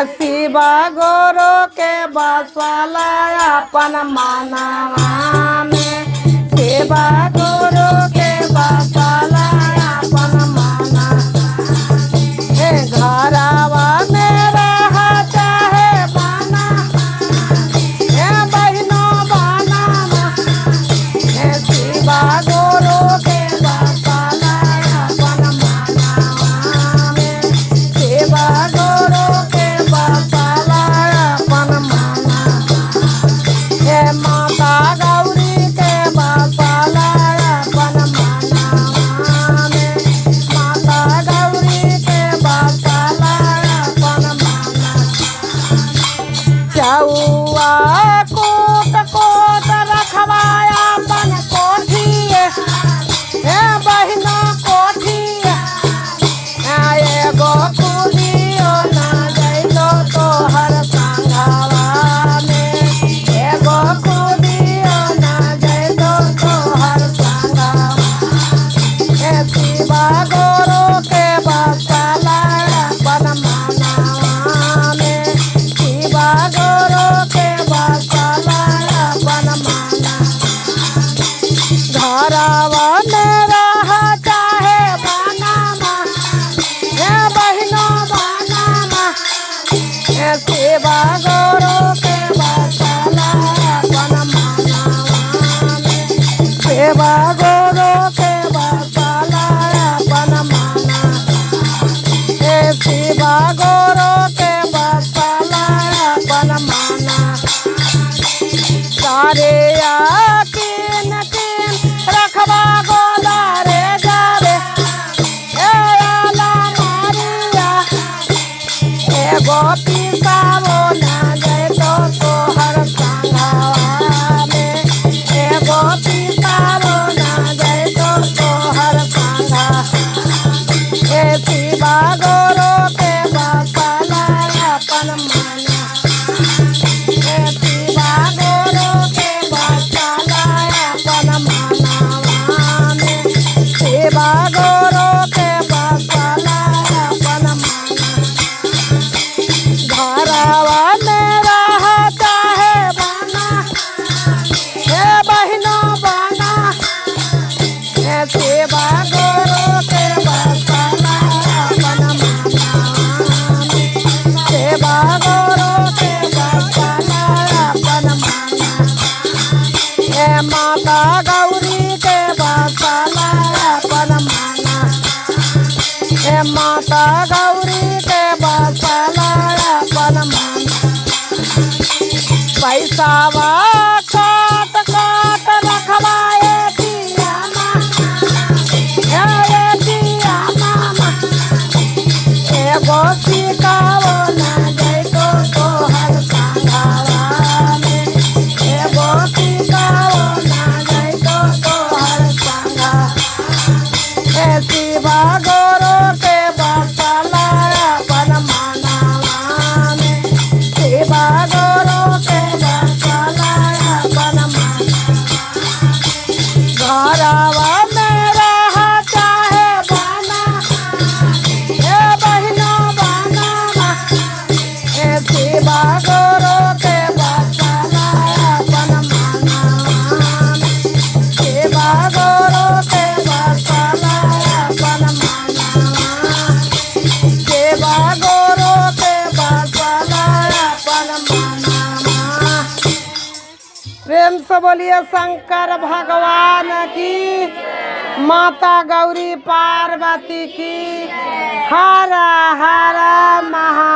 शिवा गुरु के बसला अपन मनवा में शिवा गुरु के बसला अपन मना घरवा में रह चाहे बना बहनो बना शिवा गुरु के बसला अपन मनवा में शिवा गुरु के बसला अपन मना माता गौरी के बसला अपन मनवा में माता गौरी के बसला अपन मना चौआ कोट कोट रखवाया अपन कोठिए बहिना कोठिए एगो कुलियो ना जैलो तोहर संघवा में एगो कुलियो ना जैलो तोहर संघवा शिवा गुरु के बसला अपन मनवा में शिवा गुरु के बसला अपन मना घरवा में रह चाहे बनामा बहनो बनामा शिवा गुरु के बसला अपन मनवा में शिवा गुरु के बसला अपन मना शिवा गुरु के बसला अपन मना सारे किन किन रखवा गोला रे जावे आला मारिया एगो पिसावो ना जैतो तोहर संघवा में एगो पिसावो ना जैतो तोहर संघवा शिवा गुरु के बसला अपन मना शिवा गुरु के बसला अपन मनवा में शिवा गुरु के बसला अपन मना घरवा में रह चाहे बना बहनो बना शिवा गुरु के बसला अपन मनवा में शिवा गुरु के बसला अपन मना माता गौरी के बसला अपन मना माता गौरी के बसला अपन मना पैसावा काट काट रखवाए पियामा पियामा एगो सिकावो ना जैतो तोहर संघवा में एगो सिकावो ना जैतो तोहर संघवा शिवा गुरु के बसला अपन मनवा में शिवा गुरु के बसला अपन मना घरवा में रह चाहे बना बहनो बना शिवा गुरु के बसला अपन मनवा में शिवा गुरु के बसला अपन मनवा शिवा गुरु के बसला अपन मनवा प्रेम से बोलिए शंकर भगवान की माता गौरी पार्वती की हर हर महा